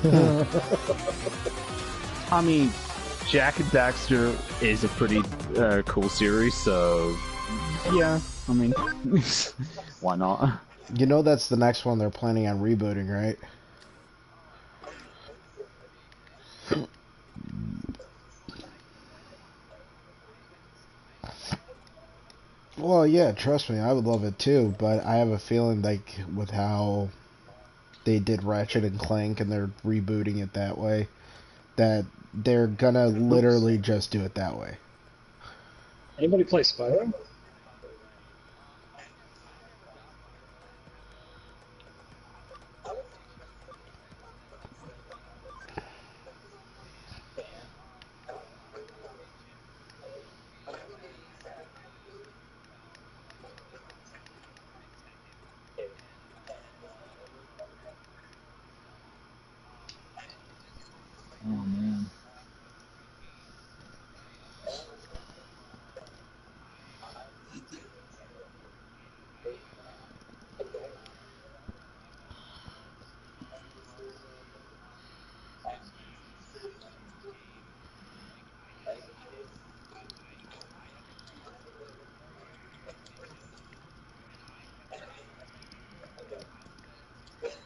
I mean, Jack and Daxter is a pretty cool series, so yeah. I mean, why not? You know that's the next one they're planning on rebooting, right? Well, yeah, trust me, I would love it too, but I have a feeling like with how they did Ratchet and Clank and they're rebooting it that way, that they're gonna Oops. literally just do it that way. Anybody play Spyro? Oh man.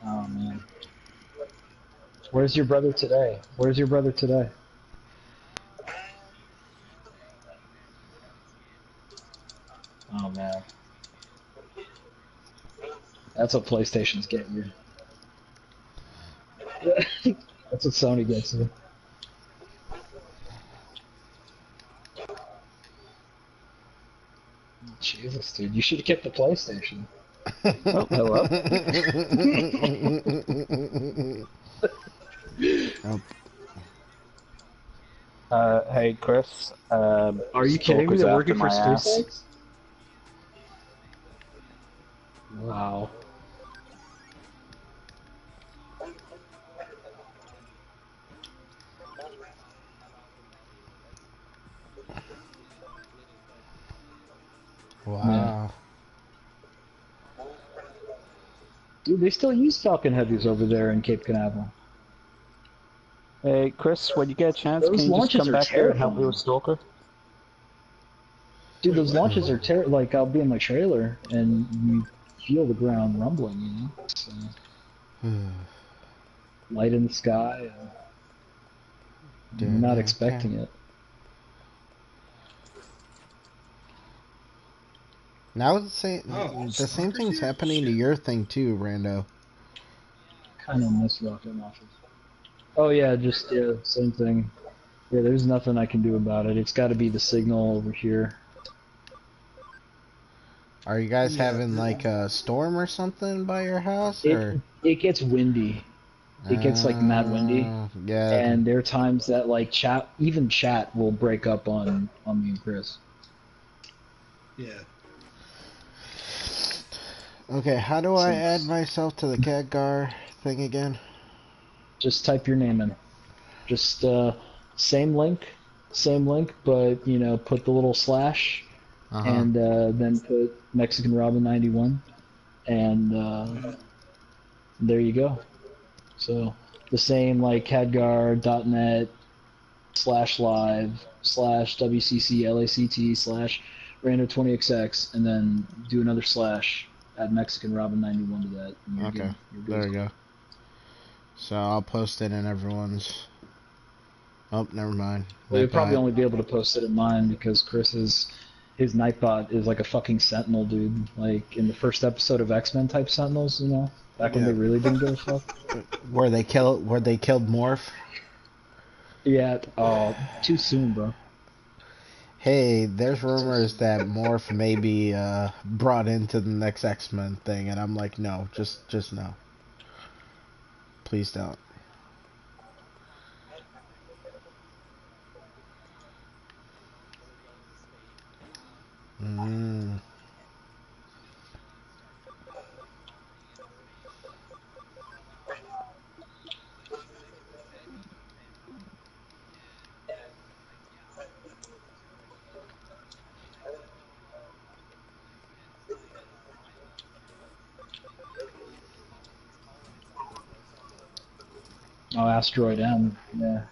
Oh man. Where's your brother today? Where's your brother today? Oh man. That's what PlayStation's getting you. That's what Sony gets you. Jesus, dude, you should have kept the PlayStation. Oh, hello. Oh, Hey, Chris. Are you kidding me? Stalker's They're after working for my ass. SpaceX? Wow. Yeah. wow. Dude, they still use Falcon Heavies over there in Cape Canaveral. Hey, Chris. When you get a chance, can Those you just launches come are back here and help me with terrifying. Stalker? Dude, those launches are like I'll be in my trailer and you feel the ground rumbling, you know? So, light in the sky, you're not expecting it. Now Oh, the same Stalker's thing's here? happening to Shit. your thing too, Rando. Kind of miss rocket launches. Oh yeah, just yeah, same thing. Yeah, there's nothing I can do about it. It's got to be the signal over here. Are you guys Yeah, having like a storm or something by your house, It or? it gets windy. It gets like mad windy, Yeah. and there are times that like even chat will break up on me and Chris. yeah. Okay, how do I add Since myself to the Khadgar thing again? just type your name in. Just same link, same link, but you know, put the little slash, Uh huh. and then put Mexican Robin 91, and there you go. So the same like cadgar.net slash live slash WCC LACT slash rando20xx, and then do another slash, add Mexican Robin 91 to that, and you're Okay, good. You're there good. we go. So I'll post it in everyone's. Oh, never mind. Well, you'll probably Nightbot. only be able to post it in mine because his Nightbot is like a fucking Sentinel, dude. Like in the first episode of X-Men type Sentinels, you know, back when they Yeah. really didn't give a fuck. Where they killed Morph. Yeah. Oh, too soon, bro. Hey, there's Too rumors soon. that Morph may be brought into the next X-Men thing, and I'm like, no, just no. Please don't. Mm. Oh, Asteroid M. Yeah.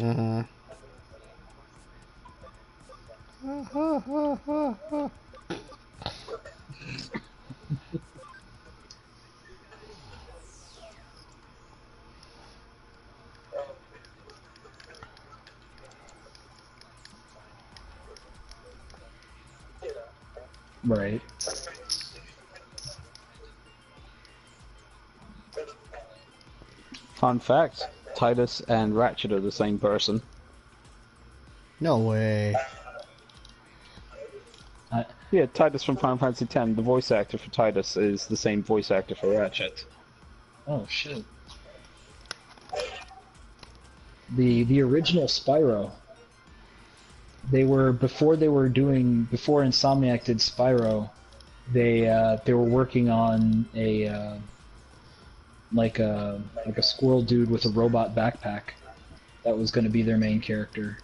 Mm-hmm. Right. Fun fact: Titus and Ratchet are the same person. No way. I, Yeah, Titus from Final Fantasy X, the voice actor for Titus is the same voice actor for Ratchet. oh shit. The original Spyro. Before Insomniac did Spyro, they were working on a like a squirrel dude with a robot backpack that was going to be their main character.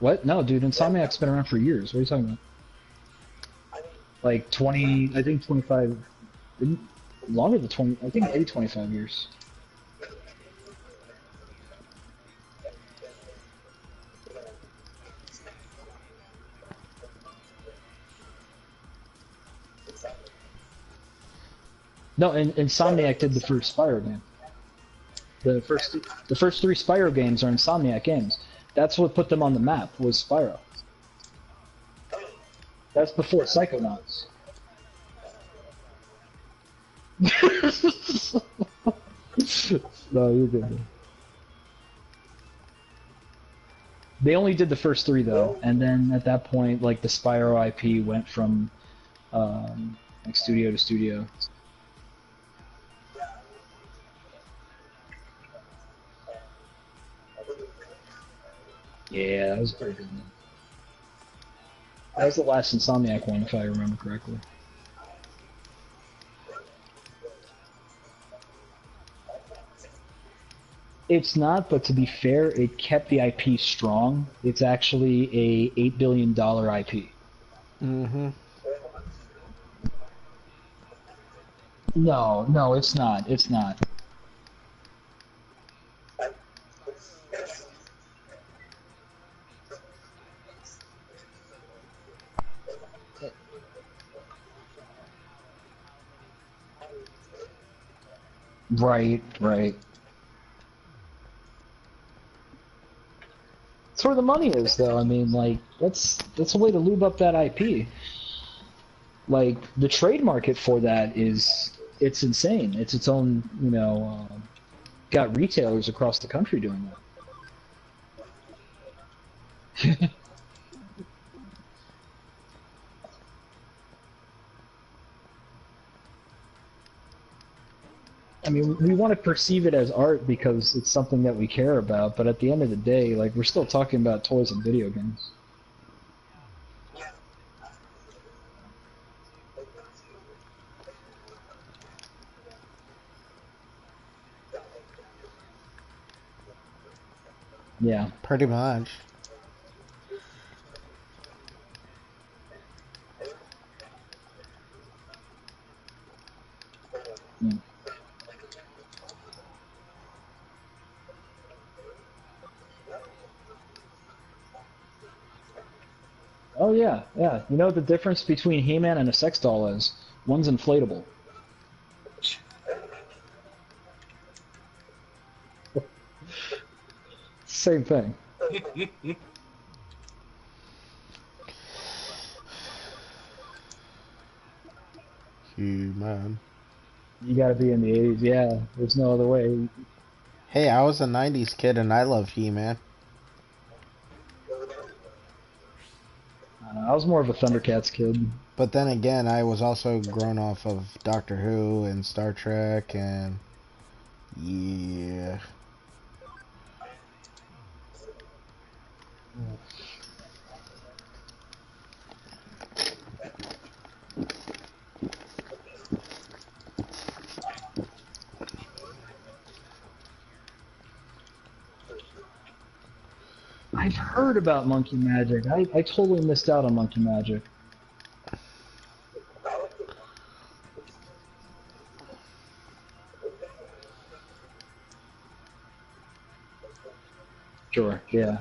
What? No, dude, Insomniac's been around for years. What are you talking about? Like 20, I think 25, longer than 20, I think maybe 25 years. No, and Insomniac did the first Spyro game. The first three Spyro games are Insomniac games. That's what put them on the map, was Spyro. That's before Psychonauts. No, you're good. They only did the first three though, and then at that point, like the Spyro IP went from like studio to studio. Yeah, that was a pretty good one. That was the last Insomniac one, if I remember correctly. It's not, but to be fair, it kept the IP strong. It's actually a $8 billion IP. Mm-hmm. No, no, it's not. It's not. Right, right. That's where the money is, though. I mean, like, that's a way to lube up that IP. Like, the trade market for that it's insane. It's its own, got retailers across the country doing that. I mean, we want to perceive it as art because it's something that we care about, but at the end of the day, like, we're still talking about toys and video games. Yeah. Pretty much. Yeah. Oh yeah, yeah. You know what the difference between He-Man and a sex doll is? One's inflatable. Same thing. He-Man. You gotta be in the 80s, yeah. There's no other way. Hey, I was a 90s kid and I love He-Man. I was more of a Thundercats kid. But then again, I was also grown off of Doctor Who and Star Trek, and yeah. I've heard about Monkey Magic. I totally missed out on Monkey Magic. Sure, yeah.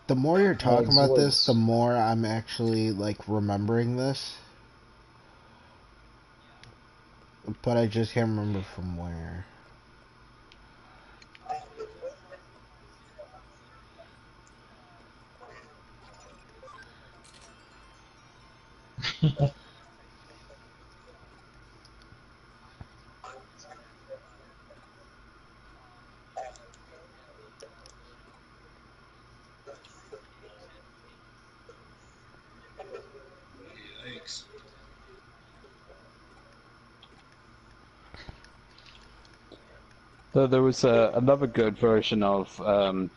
The more you're talking about this, Zoids. the more I'm actually like remembering this. But I just can't remember from where. Yikes. So there was another good version of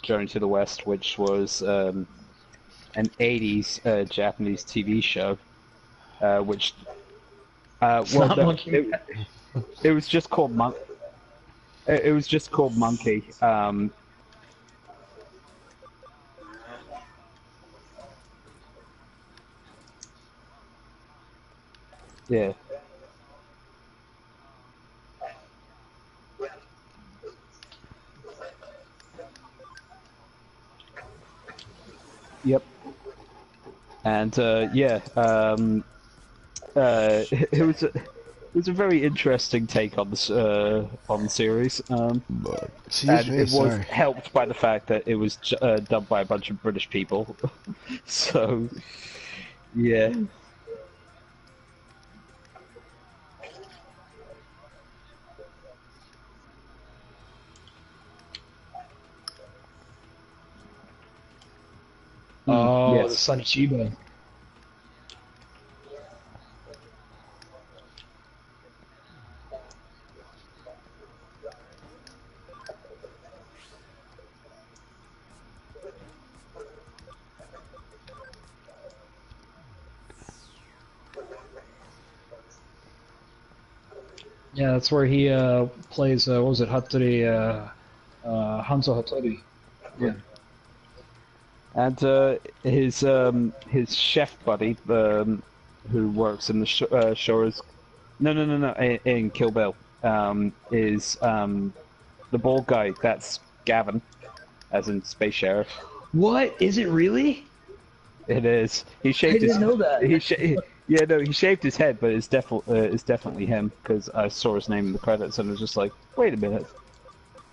Journey to the West, which was an 80s Japanese TV show, which It's not Monkey Magic. it was just called It was just called Monkey. Yeah. Yep. And yeah, it was a very interesting take on the series. Excuse And me, it was sorry. helped by the fact that it was done by a bunch of British people. So, yeah. Oh, the Yes. Sunny Chiba. Yeah, that's where he plays. What was it, Hattori? Hanzo Hattori. Yeah. And his chef buddy, who works in the Shores, no, in Kill Bill, is the bald guy. That's Gavin, as in Space Sheriff. What is it really? It is. He I shaved didn't know that. Yeah, no, he shaved his head, but it's definitely him because I saw his name in the credits and was just like, wait a minute,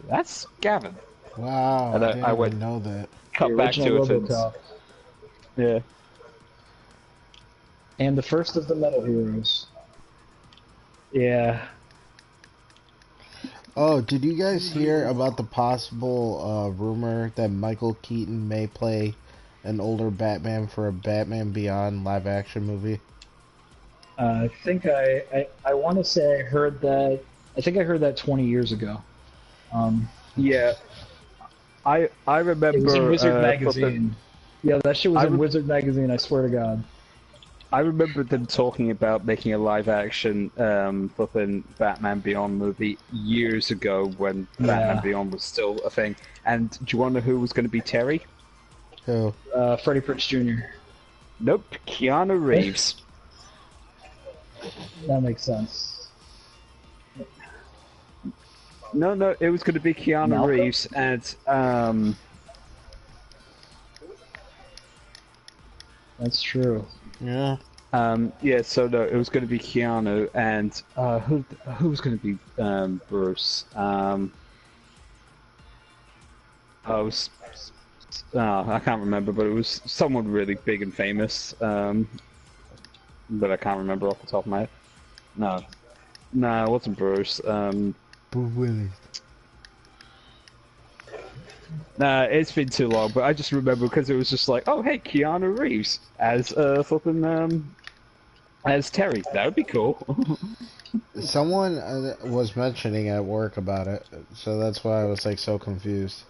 that's Gavin. Wow, And I didn't I even went- know that. Cut The back to original it. And, RoboCop. yeah. And the first of the Metal Heroes. Yeah. Oh, did you guys hear about the possible rumor that Michael Keaton may play an older Batman for a Batman Beyond live action movie? I think I want to say I heard that. I think I heard that 20 years ago. Yeah. I remember. It was in Wizard flipping- Magazine. Yeah, that shit was I in rem- Wizard Magazine, I swear to God. I remember them talking about making a live action flipping Batman Beyond movie years ago when Batman Yeah. Beyond was still a thing. And do you want to know who was going to be Terry? Who? Freddie Prinze Jr. Nope, Keanu Reeves. That makes sense. No, it was going to be Keanu Malcolm? Reeves and That's true. Yeah. Yeah, so no, it was going to be Keanu and who was going to be Bruce? I was I can't remember, but it was someone really big and famous. But I can't remember off the top of my head. No, it wasn't Bruce. Bruce Willis. Nah, it's been too long, but I just remember because it was just like, oh hey, Keanu Reeves as flipping as Terry. That would be cool. Someone was mentioning at work about it, so that's why I was like so confused.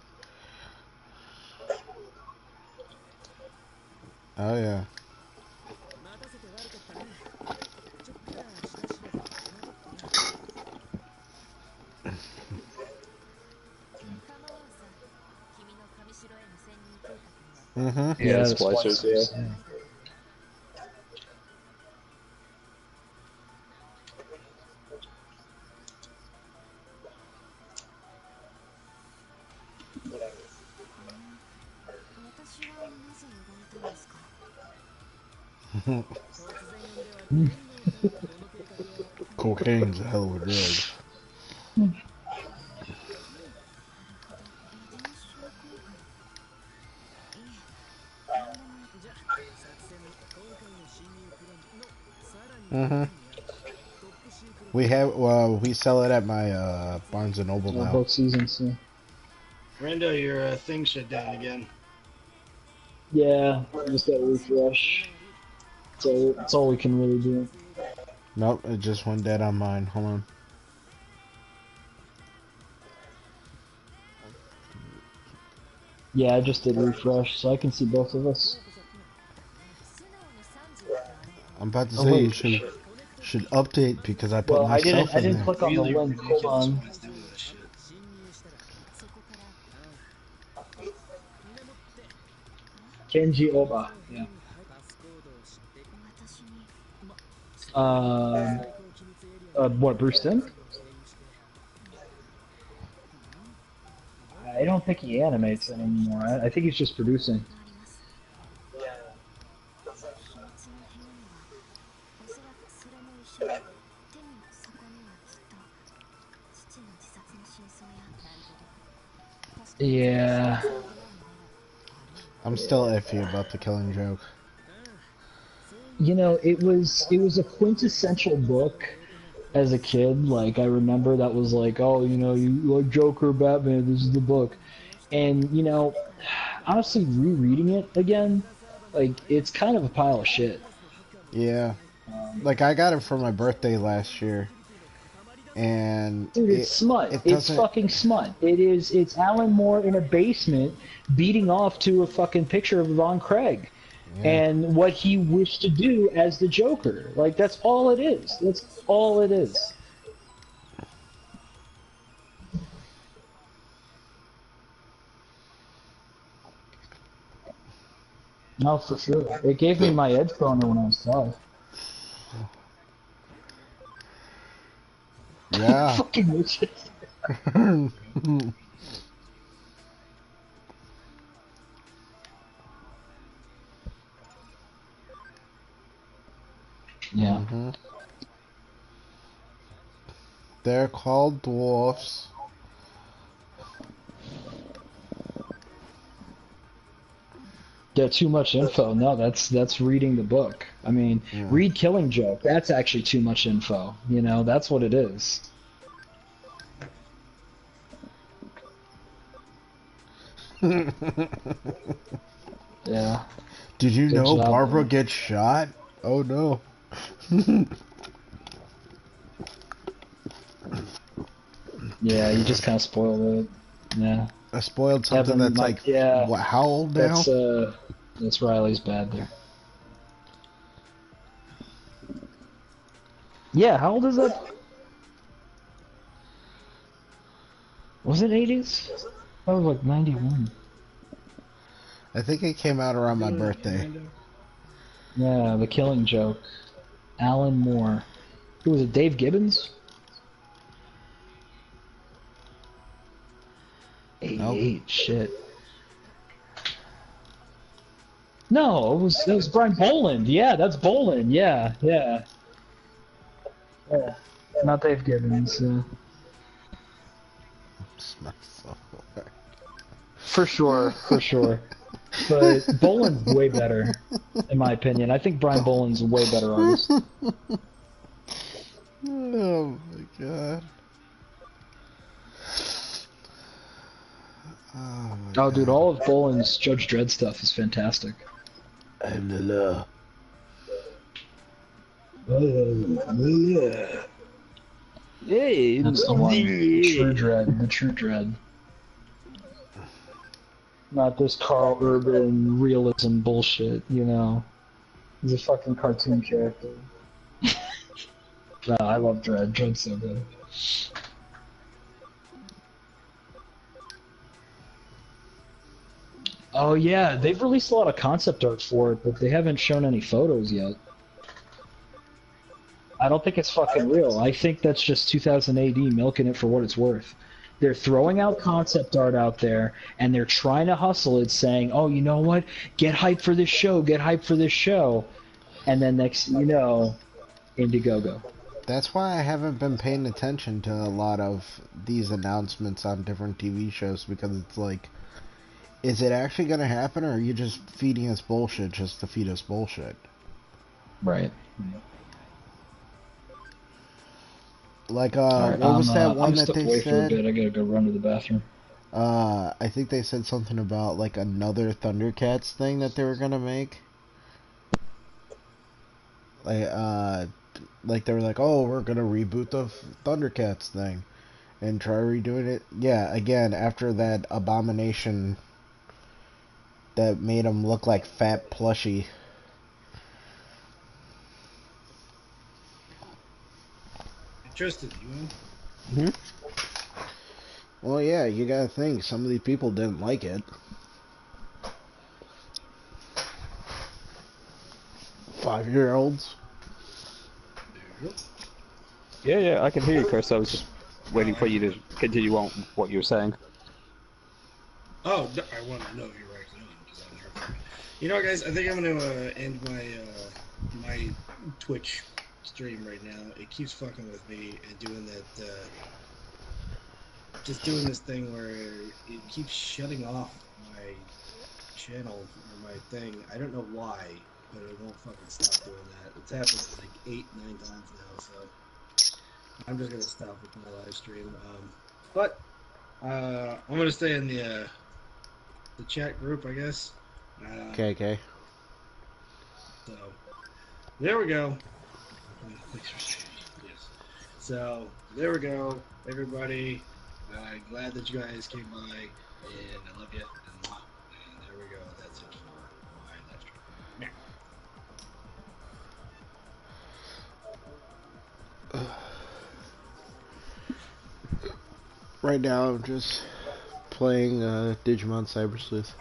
Oh yeah. Mhm. Yeah, the the splicers, yeah. Cocaine's a hell of a drug. Mhm. We sell it at my Barnes and Noble now. Both seasons. Yeah. Brando, your thing shut down again. Yeah, just got to refresh. So that's all we can really do. Nope, it just went dead on mine. Hold on. Yeah, I just did refresh, so I can see both of us. I'm about to Oh, say wait. you should update because I put Well, I myself didn't. I in didn't there. click on the Really link. Hold ridiculous on. ways doing that shit. Kenji Oba. Yeah. What, Bruce Timm? I don't think he animates anymore. I think he's just producing. Yeah. I'm still iffy about the Killing Joke. You know, it was a quintessential book as a kid. Like I remember that was like, oh, you know, you like Joker, Batman. This is the book, and you know, honestly, rereading it again, like it's kind of a pile of shit. Yeah. Like I got it for my birthday last year. And Dude, it's smut. it It's doesn't fucking smut. It's Alan Moore in a basement beating off to a fucking picture of Von Craig. yeah. And what he wished to do as the Joker. Like, that's all it is. That's all it is. No, for sure. It gave me my edge boner when I was 12. Yeah. Fucking witches. Yeah. hmm They're called dwarfs. Yeah, too much info. No, that's reading the book. I mean, Yeah. read Killing Joke. That's actually too much info. You know, that's what it is. Yeah. Did you Good know job, Barbara man. gets shot? Oh no. Yeah, you just kind of spoiled it. Yeah. I spoiled something Evan, that's my- like, yeah. what, how old now? That's Riley's bad there. Yeah, how old is that? Was it 80s? That was like 91. I think it came out around my birthday. Yeah, The Killing Joke. Alan Moore. Who was it, Dave Gibbons? 88, shit. No, it was Brian Boland. Yeah, that's Boland. Yeah, yeah. Yeah. Not Dave Gibbons. Smash software. For sure, for sure. But Boland's way better, in my opinion. I think Brian Boland's a way better artist. Oh my god. Oh my Oh, god. dude, all of Boland's Judge Dredd stuff is fantastic. I'm the law. Hey, That's the one. The True Dread. The True Dread. Not this Carl Urban realism bullshit, you know. He's a fucking cartoon character. No, I love Dread. Dread's so good. Oh yeah, they've released a lot of concept art for it, but they haven't shown any photos yet. I don't think it's fucking real. I think that's just 2000 AD milking it for what it's worth. They're throwing out concept art out there, and they're trying to hustle it, saying, oh, you know what? Get hyped for this show, get hyped for this show. And then next thing you know, Indiegogo. That's why I haven't been paying attention to a lot of these announcements on different TV shows, because it's like, is it actually going to happen, or are you just feeding us bullshit just to feed us bullshit? Right. Like, Right, what was that one I'm that stepped they away for a bit. said? I gotta go run to the bathroom. I think they said something about, like, another Thundercats thing that they were going to make. Like they were like, oh, we're going to reboot the Thundercats thing and try redoing it. Yeah, again, after that abomination that made him look like fat plushie. Tristan, you know? Well, yeah, you gotta think, some of these people didn't like it. 5-year-olds. Yeah, I can hear you, Chris. I was just waiting for you to continue on what you were saying. Oh, I want to know if you're actually on because I haven't heard from you. You know, guys, I think I'm going to end my my Twitch stream right now. It keeps fucking with me and doing that, just doing this thing where it keeps shutting off my channel or my thing. I don't know why, but it won't fucking stop doing that. It's happened like 8-9 times now, so I'm just gonna stop with my live stream. But I'm gonna stay in the chat group, I guess. Okay. So there we go. Thanks for saying yes. So there we go, everybody. Glad that you guys came by, and I love you. And there we go. That's it for my live stream. Right now, I'm just playing Digimon Cyber Sleuth.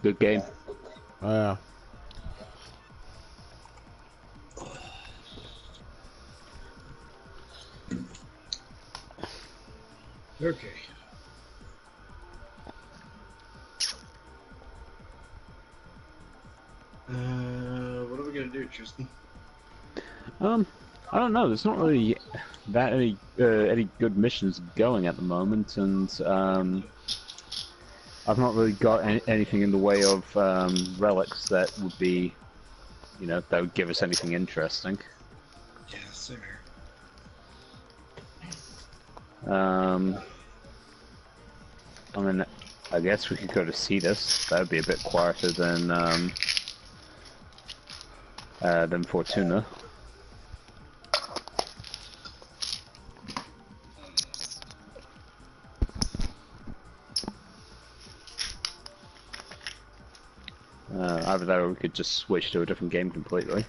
Good game. Oh, yeah. Okay. What are we gonna do, Tristan? I don't know. There's not really that any good missions going at the moment, and I've not really got anything in the way of relics that would be, you know, that would give us anything interesting. Yeah, same here. I mean, I guess we could go to Cetus. That would be a bit quieter than Fortuna. Either that or we could just switch to a different game completely.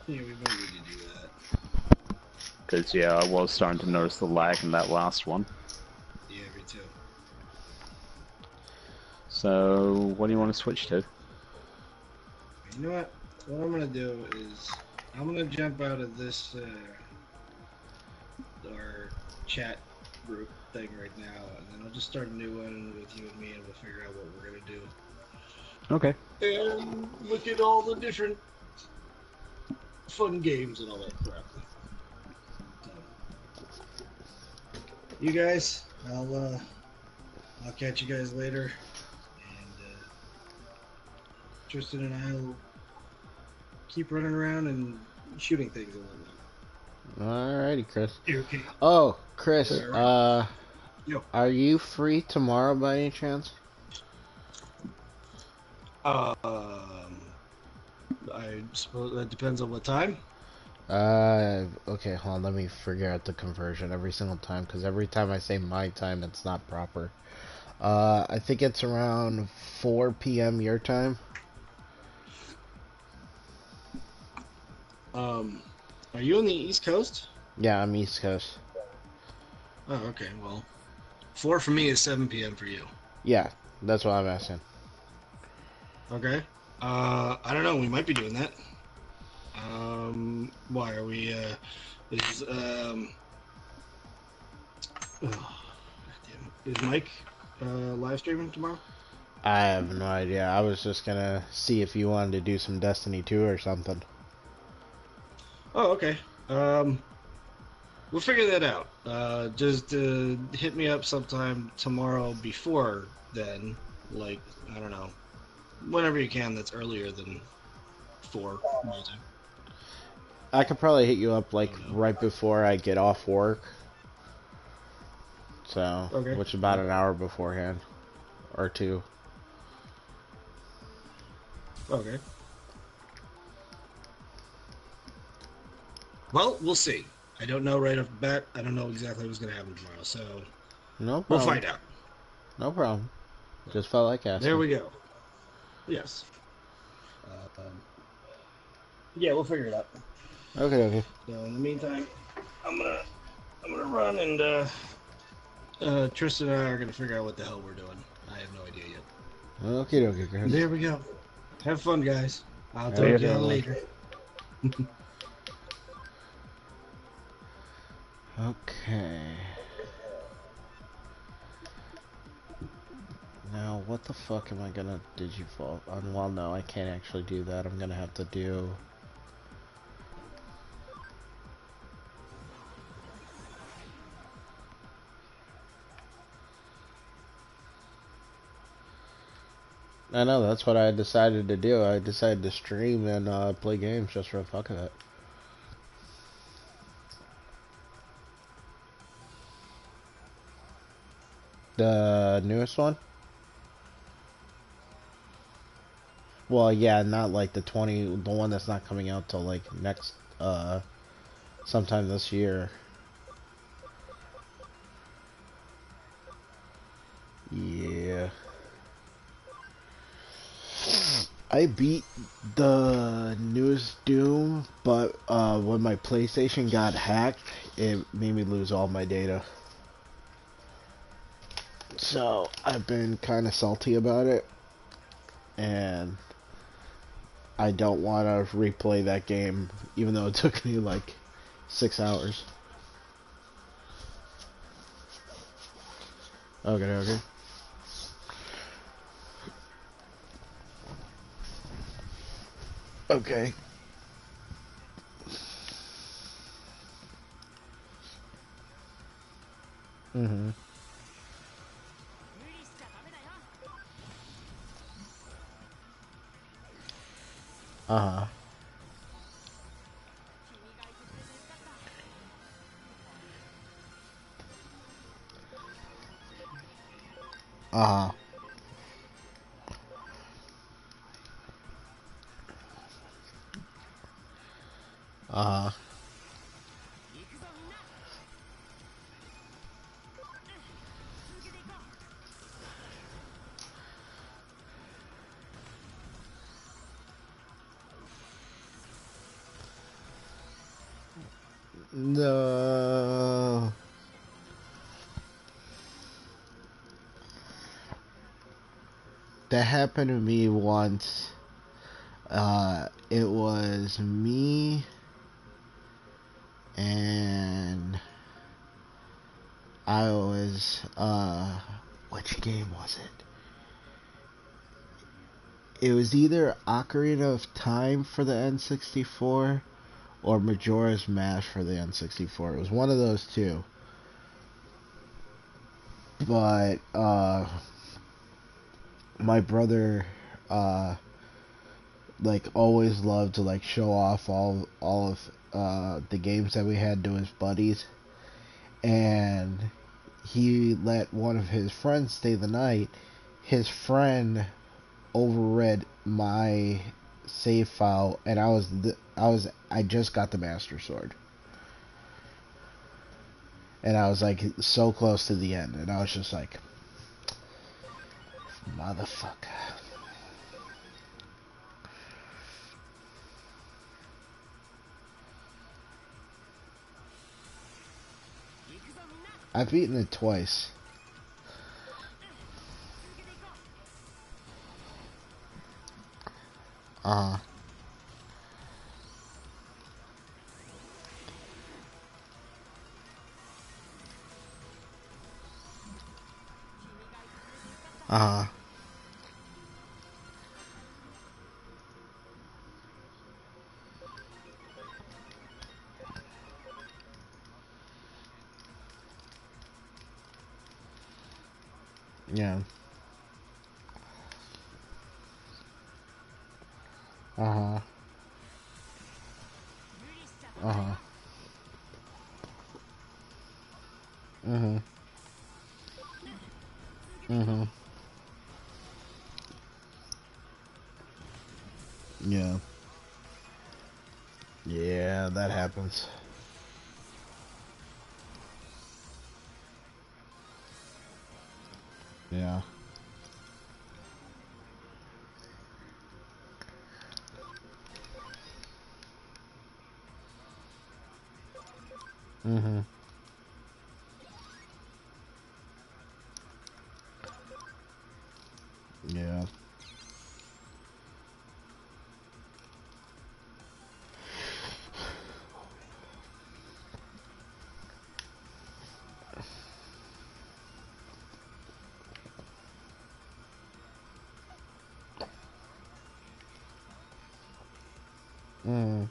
Yeah, we might need to do that. Because, yeah, I was starting to notice the lag in that last one. Yeah, me too. So, what do you want to switch to? You know what? What I'm gonna do is I'm gonna jump out of this our chat group thing right now, and then I'll just start a new one with you and me, and we'll figure out what we're gonna do. Okay. And look at all the different fun games and all that crap. So, you guys, I'll catch you guys later, and Tristan and I will keep running around and shooting things and whatnot. Alrighty, Chris. You okay? Oh, Chris, Yo. are you free tomorrow by any chance? I suppose that depends on what time. Okay, hold on, let me figure out the conversion every single time, because every time I say my time, it's not proper. I think it's around 4 p.m. your time. Are you on the East Coast? Yeah, I'm East Coast. Oh, okay. Well, 4 for me is 7 p.m. for you. Yeah, that's what I'm asking. Okay. I don't know. We might be doing that. Why are we? Is is Mike live streaming tomorrow? I have no idea. I was just gonna see if you wanted to do some Destiny 2 or something. Oh, okay. We'll figure that out. Just hit me up sometime tomorrow before then. Like, I don't know. Whenever you can, that's earlier than 4 my time. I could probably hit you up like right before I get off work. So, Okay. which is about an hour beforehand. Or 2. Okay. Well, we'll see. I don't know right off the bat. I don't know exactly what's going to happen tomorrow, so No problem. we'll find out. No problem. Just felt like asking. There we go. Yes. Yeah, we'll figure it out. Okay. So in the meantime, I'm gonna run, and Tristan and I are gonna figure out what the hell we're doing. I have no idea yet. Okay, Chris. There we go. Have fun, guys. I'll talk Later. to y'all later. Okay. Now, what the fuck am I gonna digivolve? Well, no, I can't actually do that. I'm gonna have to do... I know, that's what I decided to do. I decided to stream and play games just for the fuck of it. The newest one? Well, yeah, not like the one that's not coming out till like next, sometime this year. Yeah. I beat the newest Doom, but when my PlayStation got hacked, it made me lose all my data. So, I've been kind of salty about it, and I don't want to replay that game, even though it took me like 6 hours. Okay. Okay. Mm-hmm. Uh-huh. Uh-huh. Uh-huh. No. That happened to me once. It was me and I was, which game was it? It was either Ocarina of Time for the N64 or Majora's Mask for the N64. It was one of those two. But, my brother, like, always loved to, like, show off all of, the games that we had to his buddies. And he let one of his friends stay the night. His friend overread my save file, and I just got the Master Sword, and I was like so close to the end, and I was just like, motherfucker. I've beaten it twice. Uh-huh. Uh-huh. Yeah. Uh-huh. Uh-huh. Mm-hmm. Mm-hmm. Yeah. Yeah, that happens. Yeah. Mm-hmm. Yeah. Mm-hmm.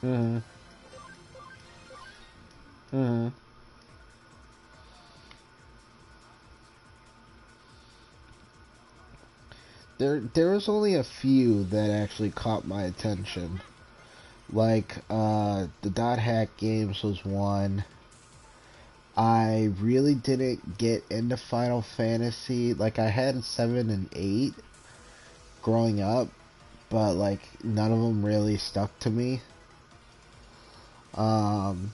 Mm-hmm. Mm-hmm. There was only a few that actually caught my attention. Like, the Dot Hack games was one. I really didn't get into Final Fantasy. Like, I had 7 and 8 growing up, but, like, none of them really stuck to me. Um,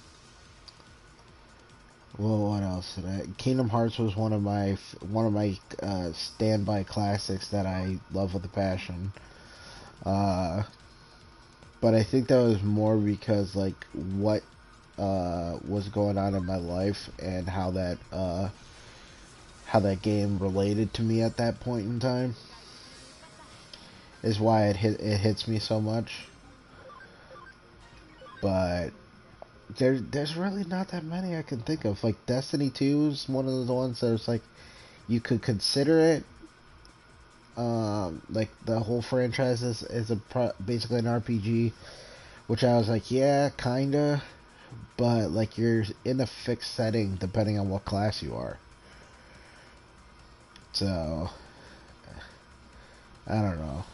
well, what else did I... Kingdom Hearts was one of my standby classics that I love with a passion. Uh, but I think that was more because, like, what was going on in my life and how that game related to me at that point in time is why it hits me so much. But there's really not that many I can think of. Like Destiny 2 is one of the ones that's like you could consider it. Like the whole franchise is basically an RPG, which I was like, yeah, kinda, but like you're in a fixed setting depending on what class you are. So I don't know.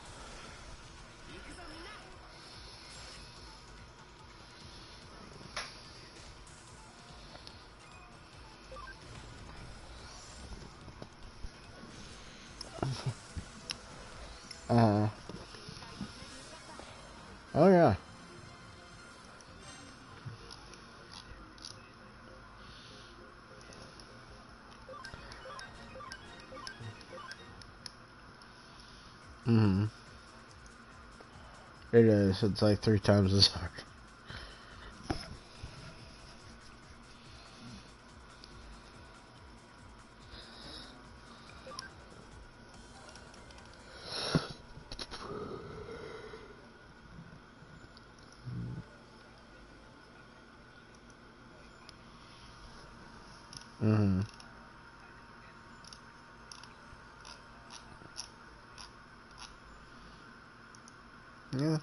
Uh, oh yeah. Mm. It is. It's like 3 times as hard. Mm-hmm. Yeah.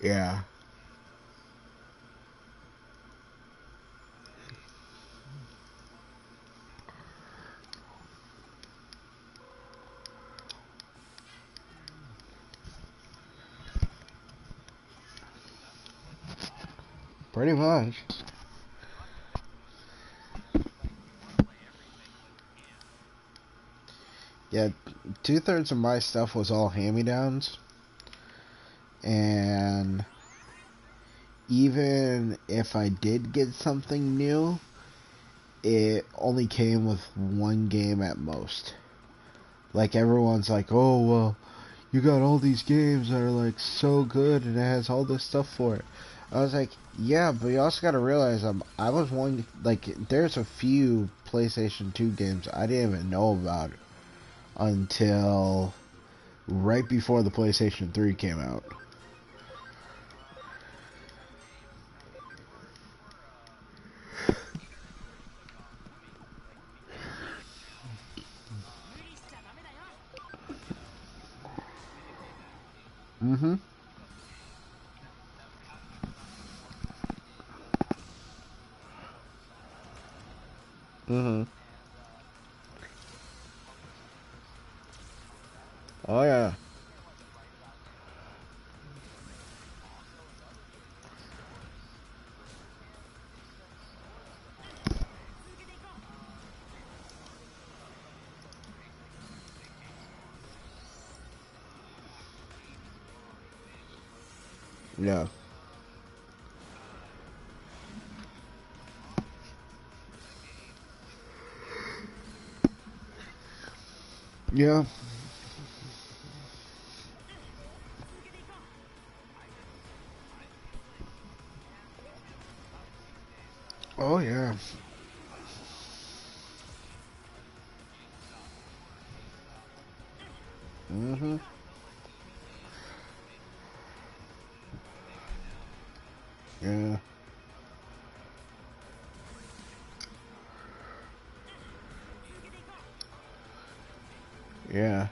Yeah. Pretty much. Yeah, 2/3 of my stuff was all hand-me-downs, and even if I did get something new, it only came with one game at most. Like, everyone's like, oh, well, you got all these games that are, like, so good, and it has all this stuff for it. I was like, yeah, but you also gotta realize, I was one, like, there's a few PlayStation 2 games I didn't even know about until right before the PlayStation 3 came out. Mm-hmm. Mm-hmm. Oh, yeah. Yeah. Yeah. Oh, yeah. Mm-hmm. Yeah. Yeah.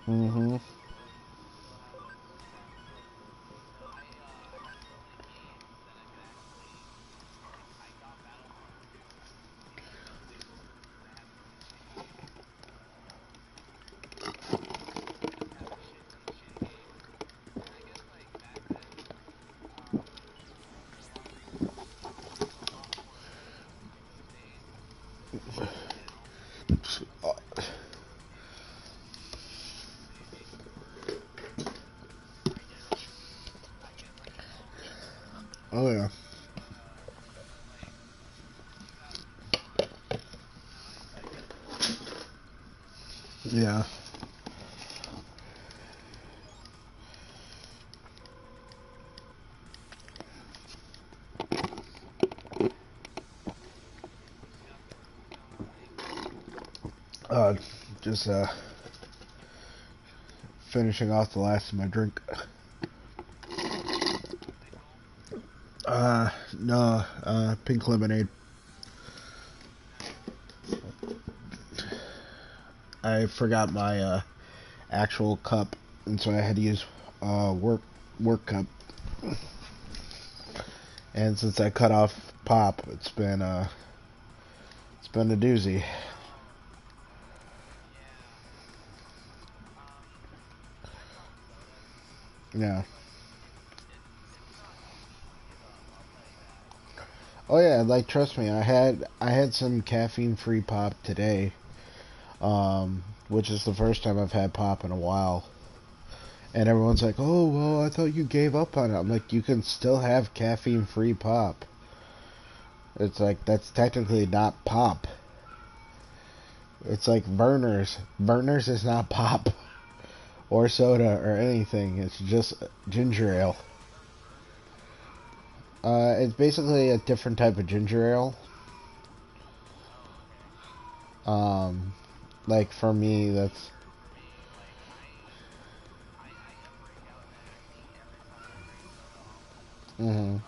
Mm-hmm. Oh, yeah. Yeah. Uh, just, finishing off the last of my drink. No, pink lemonade. I forgot my, actual cup, and so I had to use, work cup. And since I cut off pop, it's been a doozy. Yeah. Oh yeah, like trust me, I had some caffeine free pop today, which is the first time I've had pop in a while. And everyone's like, "Oh well, I thought you gave up on it." I'm like, "You can still have caffeine free pop. It's like that's technically not pop. It's like Verner's. Verner's is not pop or soda or anything. It's just ginger ale. It's basically a different type of ginger ale. Like for me, that's. Mhm.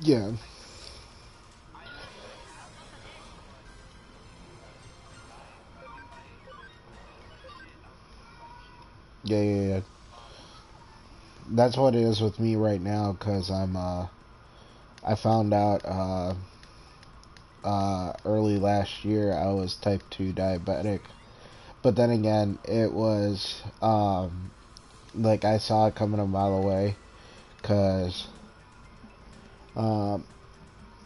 Yeah. Yeah, yeah, yeah. That's what it is with me right now, cause I found out early last year I was type 2 diabetic. But then again, it was like I saw it coming a mile away, cause um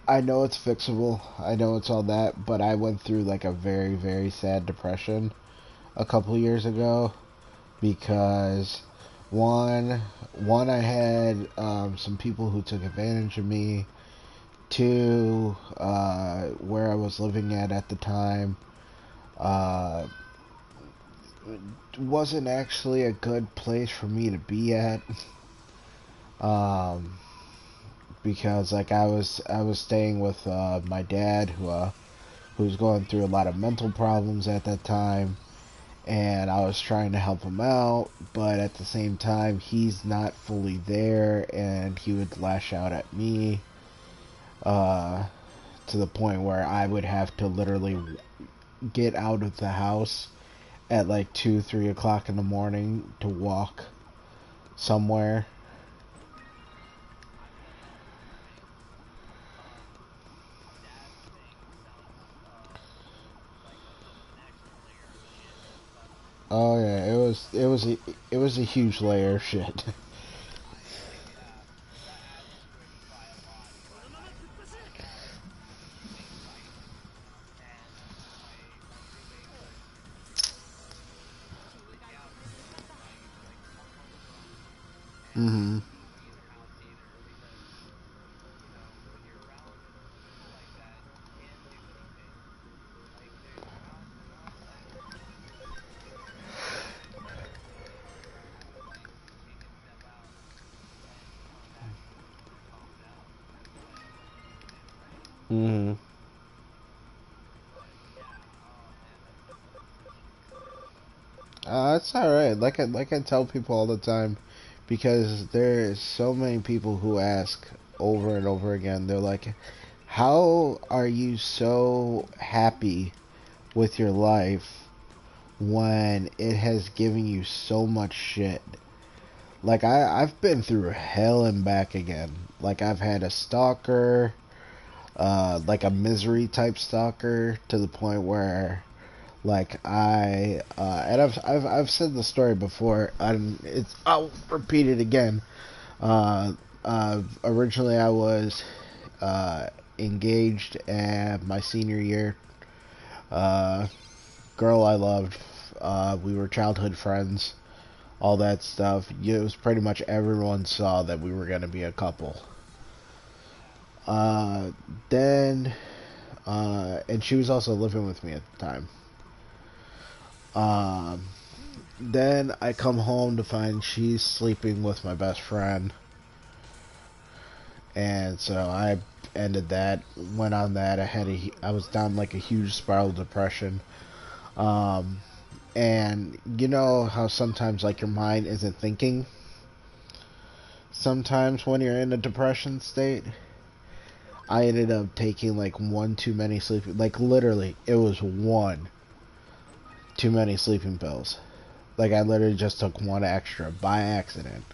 I know it's fixable. I know it's all that, but I went through like a very, very sad depression a couple years ago because one I had some people who took advantage of me. Two, where I was living at the time, uh, wasn't actually a good place for me to be at. Um, because like I was staying with my dad who was going through a lot of mental problems at that time, and I was trying to help him out, but at the same time he's not fully there, and he would lash out at me uh, to the point where I would have to literally get out of the house at like 2, 3 o'clock in the morning to walk somewhere. Oh yeah, it was a huge layer of shit. Mhm. Mhm. It's all right. Like I tell people all the time, because there's so many people who ask over and over again. They're like, "How are you so happy with your life when it has given you so much shit?" Like I've been through hell and back again. Like I've had a stalker, like a misery type stalker, to the point where like and I've said the story before, and I'll repeat it again. Uh, Originally I was engaged at my senior year. Uh, Girl I loved. We were childhood friends. All that stuff. It was pretty much everyone saw that we were gonna be a couple. Uh, then, and she was also living with me at the time. Um, then I come home to find she's sleeping with my best friend, and so I ended that. Went on that. I was down like a huge spiral depression. Um, and you know how sometimes like your mind isn't thinking. Sometimes when you're in a depression state, I ended up taking like one too many sleeping. Like literally, it was one too many sleeping pills. Like I literally just took one extra by accident.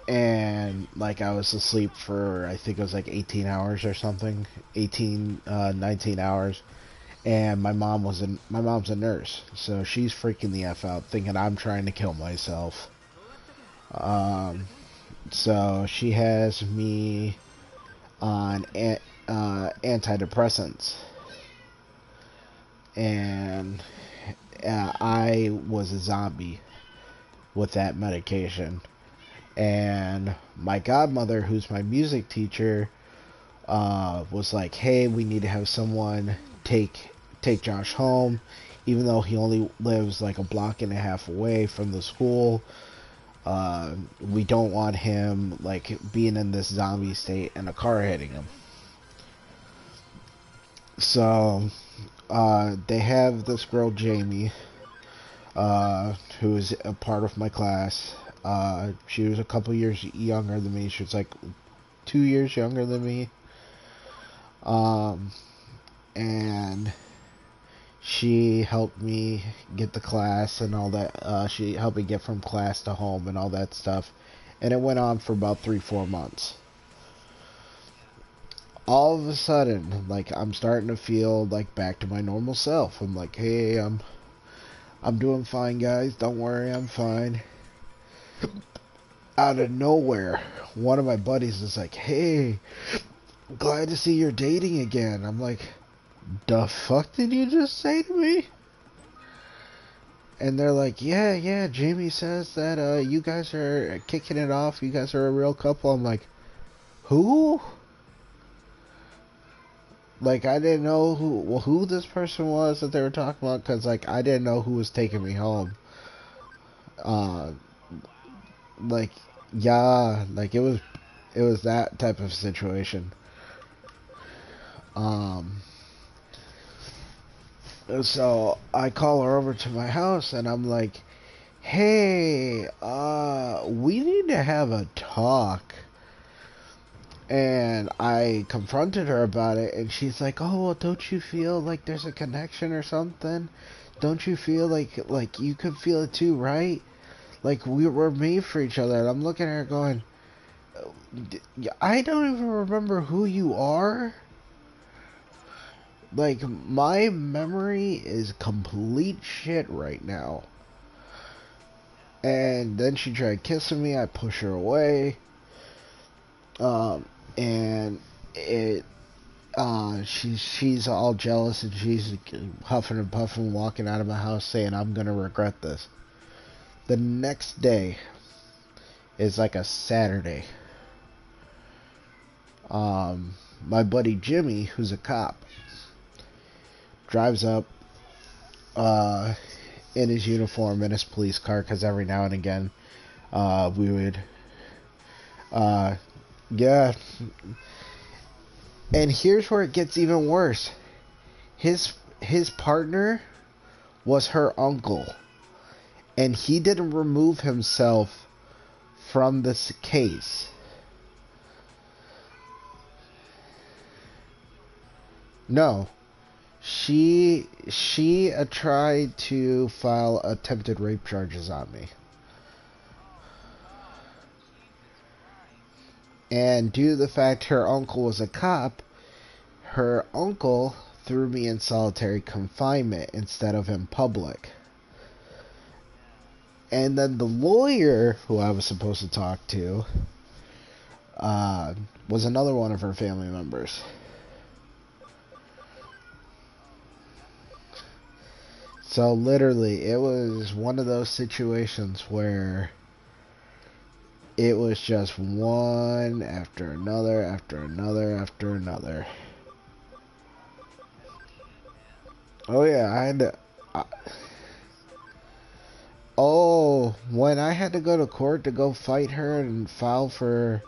And like I was asleep for, I think it was like 18 hours or something, 19 hours. And my mom's a nurse, so she's freaking the F out, thinking I'm trying to kill myself. Um, so she has me on antidepressants, and I was a zombie with that medication. And my godmother, who's my music teacher, was like, "Hey, we need to have someone take Josh home, even though he only lives like a block and a half away from the school. We don't want him like being in this zombie state and a car hitting him." So they have this girl Jamie, who is a part of my class. She was a couple years younger than me. She was like 2 years younger than me. And she helped me get the class and all that. She helped me get from class to home and all that stuff. And it went on for about 3-4 months. All of a sudden, like, I'm starting to feel like back to my normal self. I'm like, "Hey, I'm doing fine, guys. Don't worry, I'm fine." Out of nowhere, one of my buddies is like, "Hey, glad to see you're dating again." I'm like, "The fuck did you just say to me?" And they're like, "Yeah, Jamie says that you guys are kicking it off. You guys are a real couple." I'm like, "Who?" Like, I didn't know who this person was that they were talking about, because, like, I didn't know who was taking me home. Like, yeah, like, it was that type of situation. So I call her over to my house, and I'm like, "Hey, we need to have a talk." And I confronted her about it, and she's like, "Oh, well, don't you feel like there's a connection or something? Don't you feel like you could feel it too, right? Like we were made for each other." And I'm looking at her going, "I don't even remember who you are. Like, my memory is complete shit right now." And then she tried kissing me. I push her away. And it she's all jealous, and she's huffing and puffing, walking out of my house saying, "I'm gonna regret this." The next day is like a Saturday. My buddy Jimmy, who's a cop, drives up in his uniform, in his police car, because every now and again we would yeah. And here's where it gets even worse. His partner was her uncle, and he didn't remove himself from this case. No, she tried to file attempted rape charges on me, and due to the fact her uncle was a cop, her uncle threw me in solitary confinement instead of in public. And then the lawyer who I was supposed to talk to was another one of her family members. So literally, it was one of those situations where it was just one after another, after another, after another. Oh yeah, I had to... when I had to go to court to go fight her and file for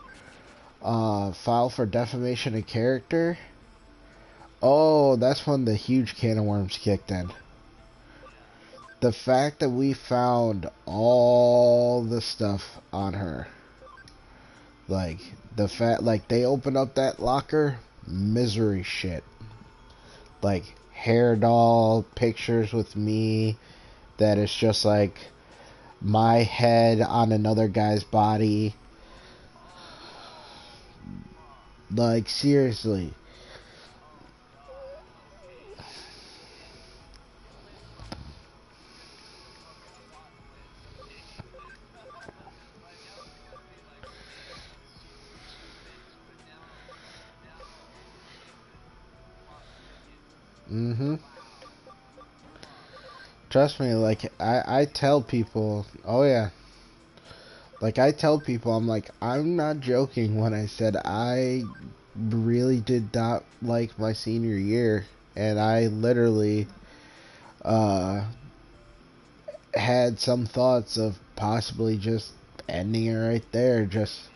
defamation of character. Oh, that's when the huge can of worms kicked in. The fact that we found all the stuff on her. Like, like, they opened up that locker, misery shit. Like, hair doll pictures with me, that is just like my head on another guy's body. Like, seriously. Mm-hmm. Trust me, like, I tell people, oh yeah. Like, I tell people, I'm like, I'm not joking when I said I really did not like my senior year. And I literally, uh, had some thoughts of possibly just ending it right there. Just,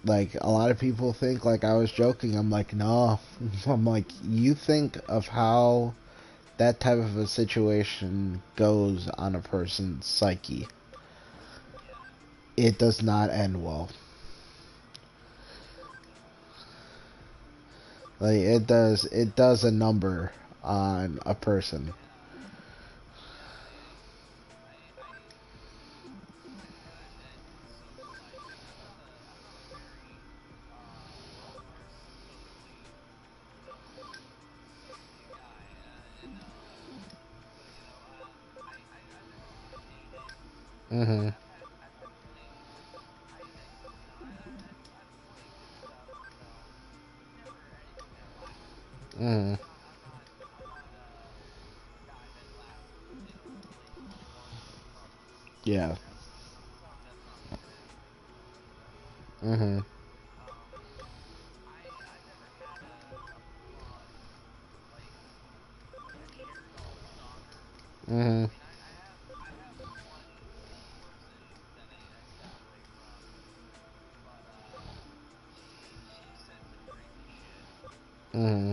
like, a lot of people think, like, I was joking. I'm like, no. I'm like, you think of how that type of a situation goes on a person's psyche. It does not end well. Like, it does a number on a person. Mm-hmm. Mm-hmm. Yeah. Mm-hmm. Mm-hmm. Mm-hmm.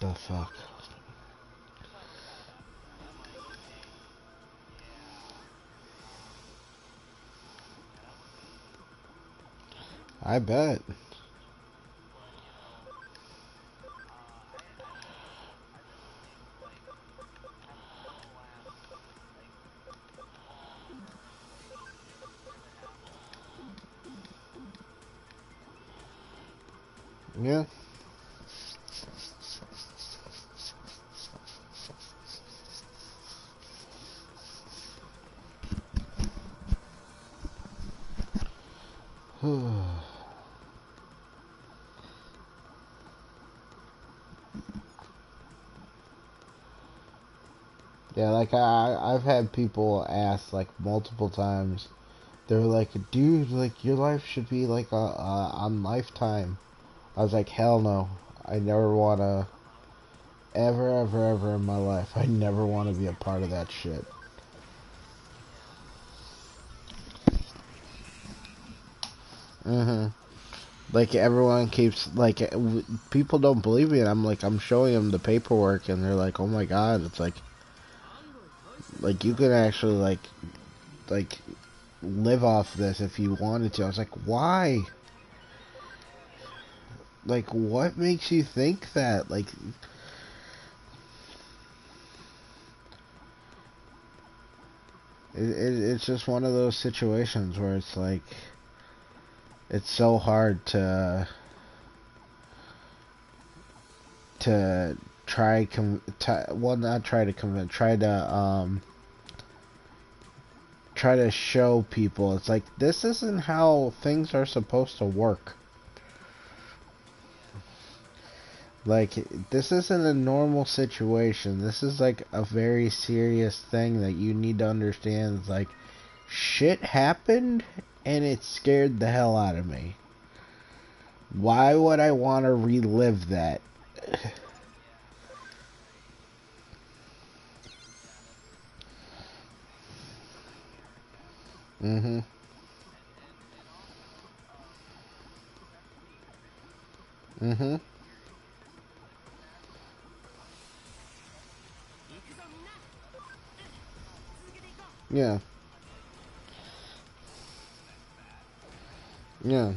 The fuck. I bet. Yeah. Yeah, like I've had people ask like multiple times. They're like, dude, like your life should be like on Lifetime. I was like, hell no. I never wanna ever in my life. I never want to be a part of that shit. Mm-hmm. Like everyone keeps like people don't believe me, and I'm like I'm showing them the paperwork, and they're like, oh my god, it's like you could actually like live off this if you wanted to. I was like, why? Like, what makes you think that? Like, it's just one of those situations where it's like it's so hard to well, not try to convince, try to show people it's like this isn't how things are supposed to work. Like, this isn't a normal situation. This is like a very serious thing that you need to understand. It's like shit happened and it scared the hell out of me. Why would I want to relive that? Mm-hmm. Mm-hmm. Yeah. Yeah.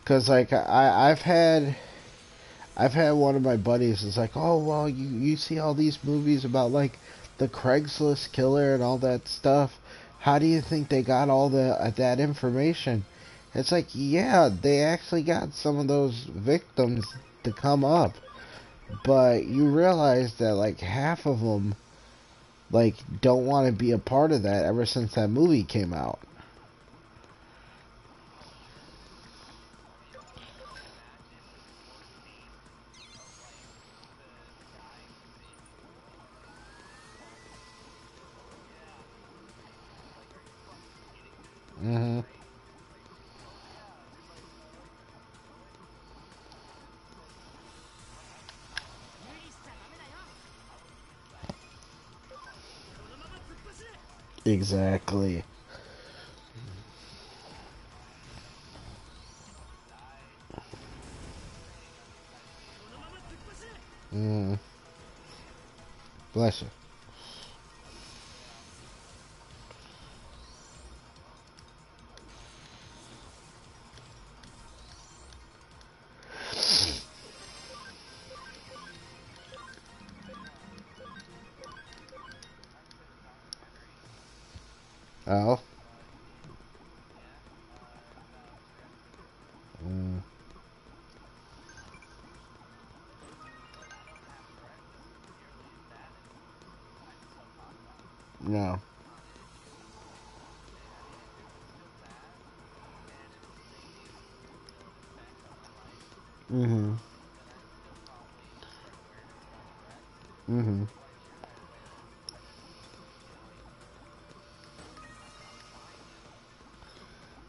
Cause like I've had one of my buddies is like, oh well, you see all these movies about like the Craigslist killer and all that stuff. How do you think they got all that information? It's like, yeah, they actually got some of those victims to come up, but you realize that like half of them like don't want to be a part of that ever since that movie came out. Mhm. Exactly. Mm. Bless you. Oh. Mm. No. Mhm. Mhm.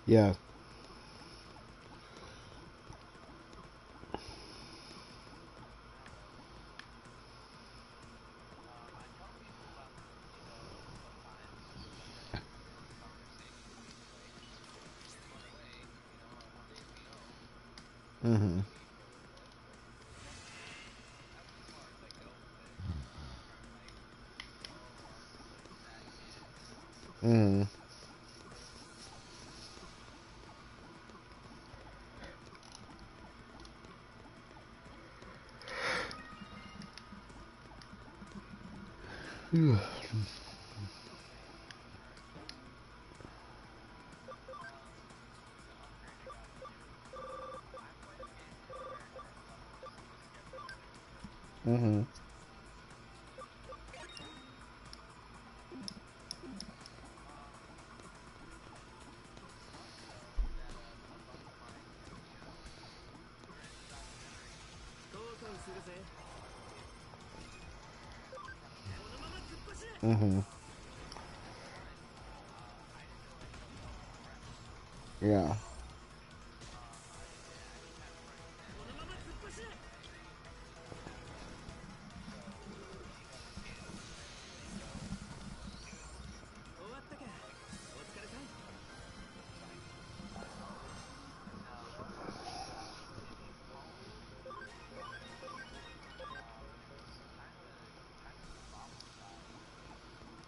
Yeah. Mhm. Mhm. Mhm. Mhm. Yeah.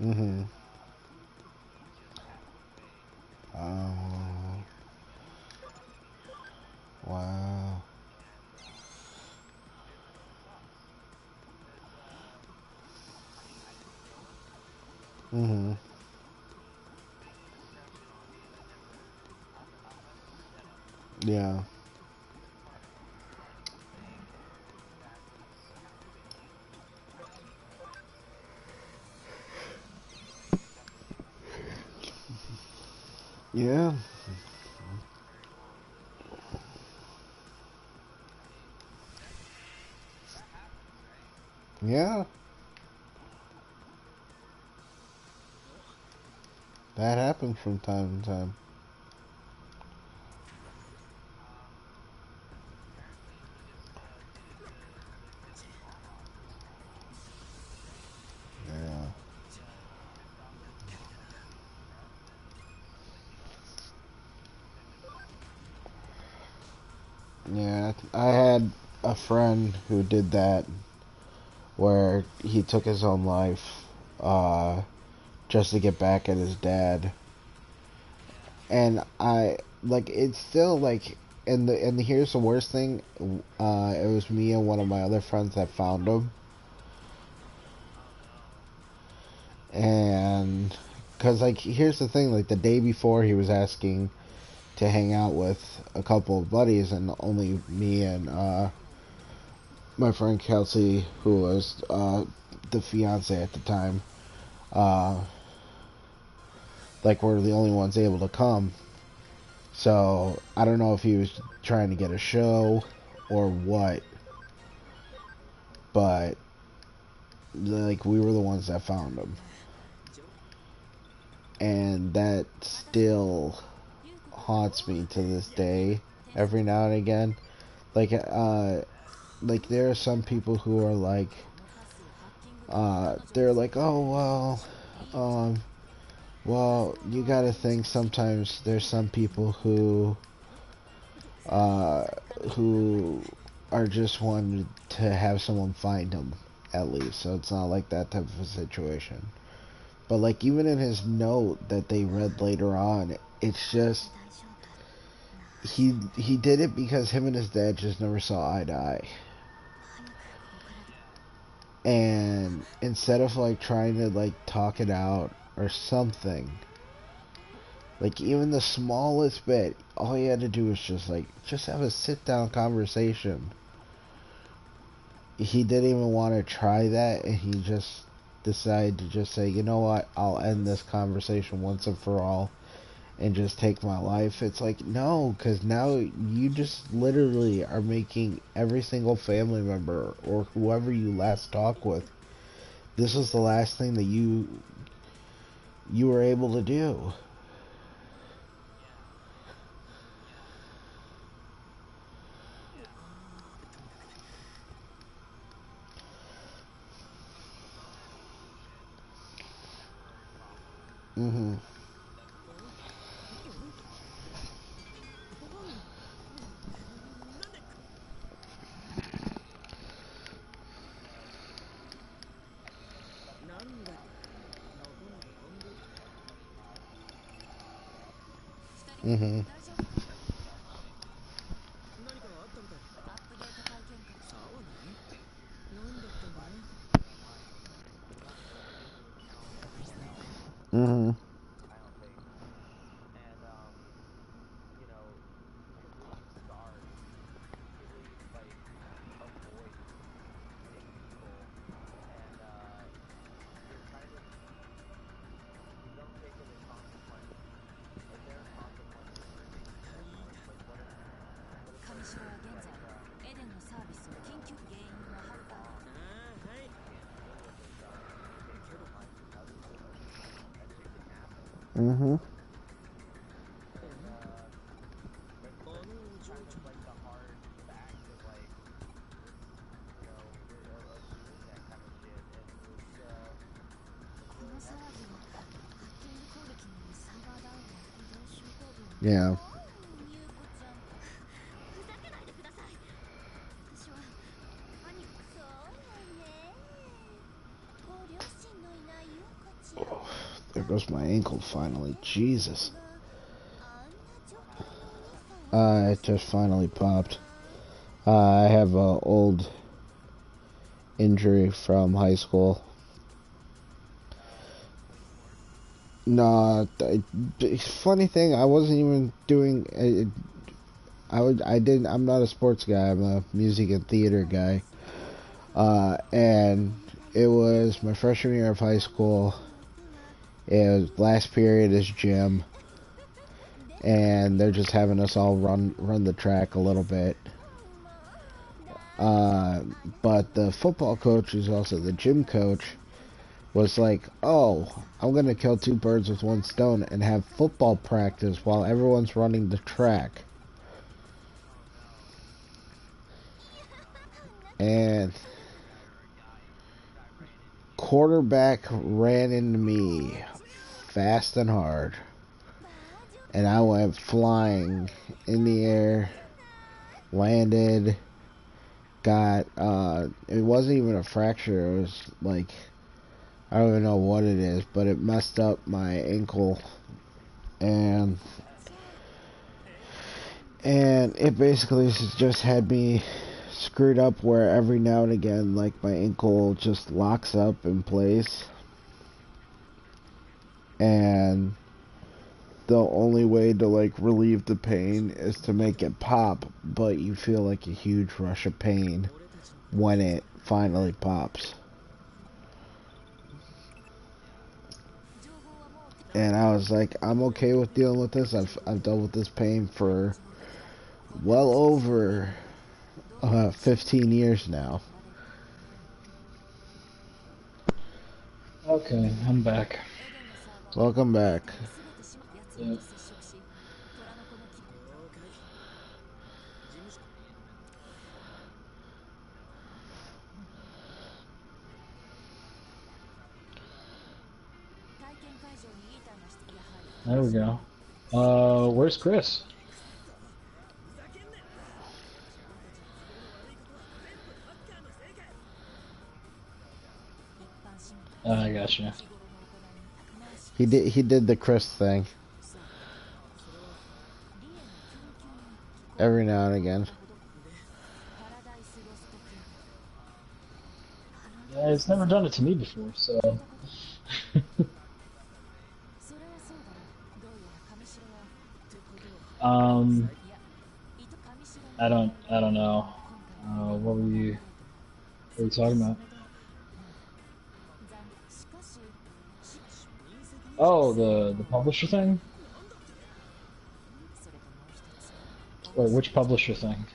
Mhm. Oh. Wow. Mhm. Yeah. Yeah. Yeah. That happens from time to time. Yeah. Yeah. I had a friend who did that where he took his own life just to get back at his dad. And I like it's still like and here's the worst thing, it was me and one of my other friends that found him. And because like here's the thing, like the day before he was asking to hang out with a couple of buddies, and only me and my friend Kelsey, who was the fiance at the time, uh, like we're the only ones able to come. So I don't know if he was trying to get a show or what, but like we were the ones that found him, and that still haunts me to this day. Every now and again, like there are some people who are like, they're like, oh well, you gotta think sometimes there's some people uh, who are just wanting to have someone find them, at least. So it's not like that type of a situation. But like even in his note that they read later on, it's just he did it because him and his dad just never saw eye to eye. And instead of like trying to like talk it out or something, like even the smallest bit, all he had to do was just have a sit down conversation. He didn't even want to try that, and he just decided to just say, you know what, I'll end this conversation once and for all and just take my life. It's like, no, because now you just literally are making every single family member or whoever you last talked with, this was the last thing that you were able to do. Mhm. Mhm. Mhm. Mhm. Yeah. Oh, there goes my ankle finally. Jesus. It just finally popped. I have a old injury from high school. No, funny thing, I wasn't even doing. I'm not a sports guy. I'm a music and theater guy. And it was my freshman year of high school. It was last period is gym, and they're just having us all run the track a little bit. But the football coach, who's also the gym coach, was like, oh, I'm going to kill two birds with one stone and have football practice while everyone's running the track. And quarterback ran into me fast and hard. And I went flying in the air, landed, got, it wasn't even a fracture, it was like, I don't even know what it is, but it messed up my ankle, and it basically just had me screwed up where every now and again, like, my ankle just locks up in place, and the only way to, like, relieve the pain is to make it pop, but you feel like a huge rush of pain when it finally pops. And I was like, I'm okay with dealing with this. I've dealt with this pain for well over 15 years now. Okay, I'm back. Welcome back. Yeah. There we go. Where's Chris? I gotcha. He did the Chris thing every now and again. Yeah, it's never done it to me before, so. um, I don't know. What were you talking about? Oh, the publisher thing? Wait, which publisher thing?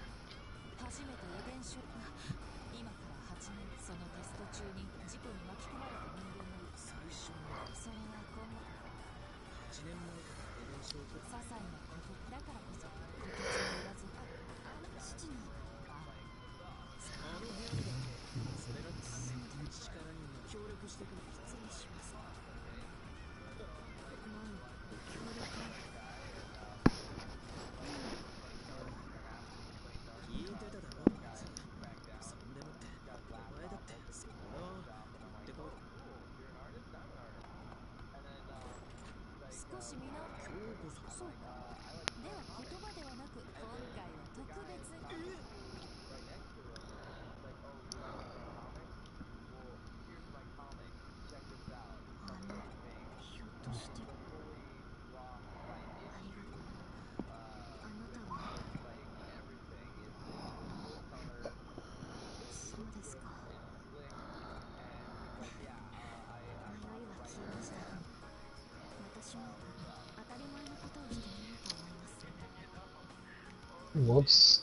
Whoops.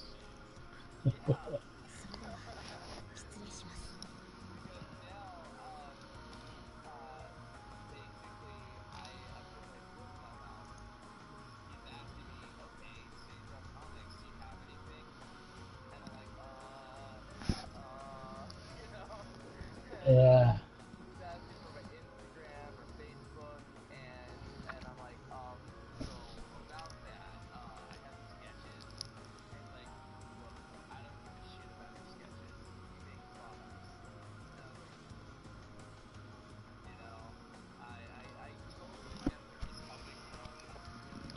Yeah.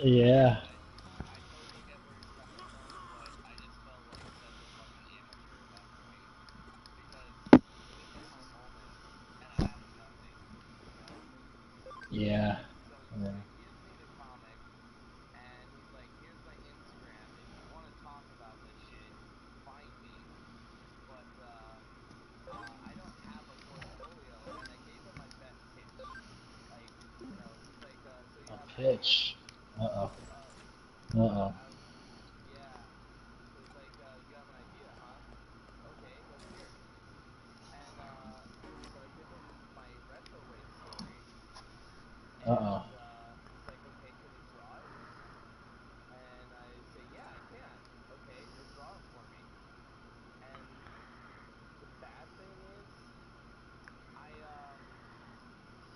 Yeah. Yeah. Yeah. A pitch. Uh-oh. Uh-oh. Uh-oh.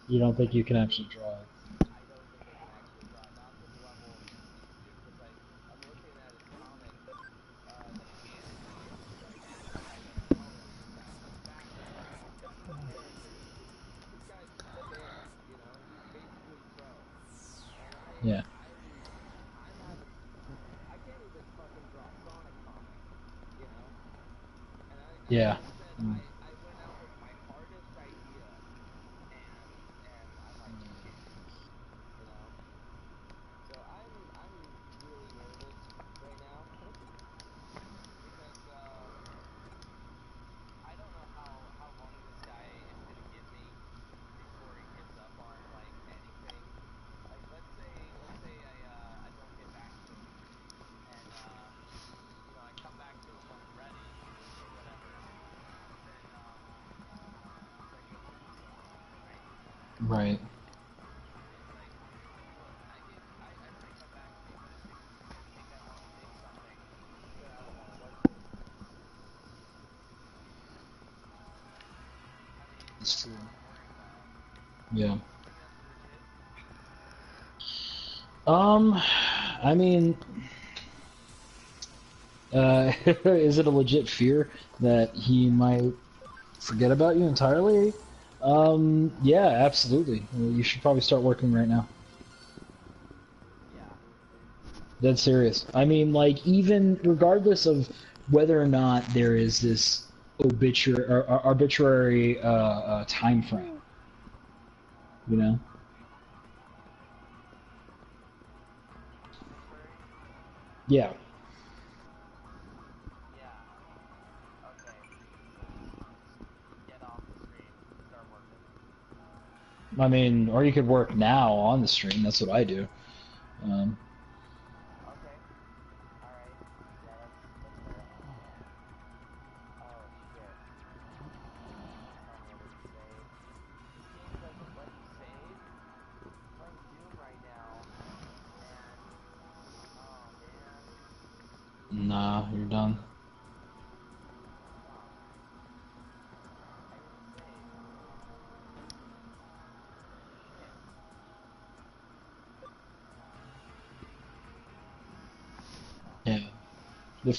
You don't think you can actually draw it? Yeah. Yeah. Mm. Right. It's true. Yeah. I mean, is it a legit fear that he might forget about you entirely? Yeah, absolutely. You should probably start working right now. Dead serious. I mean, like, even regardless of whether or not there is this arbitrary time frame, you know? Yeah. I mean, or you could work now on the stream. That's what I do. Um, nah, you're done. Yeah. The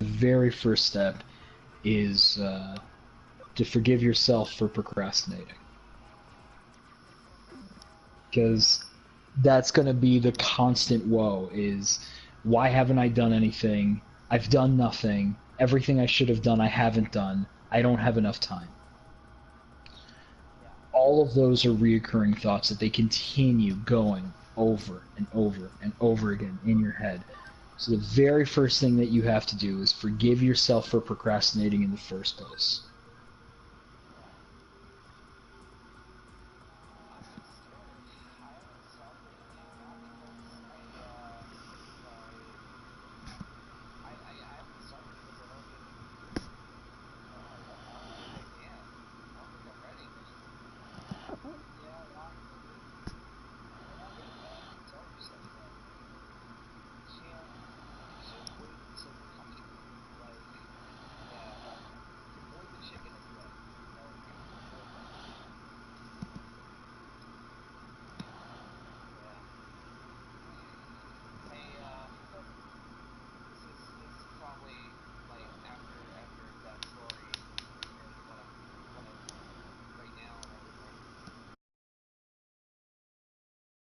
very first step is to forgive yourself for procrastinating. Because that's going to be the constant woe is, why haven't I done anything? I've done nothing. Everything I should have done, I haven't done. I don't have enough time. All of those are reoccurring thoughts that they continue going over and over and over again in your head. So the very first thing that you have to do is forgive yourself for procrastinating in the first place.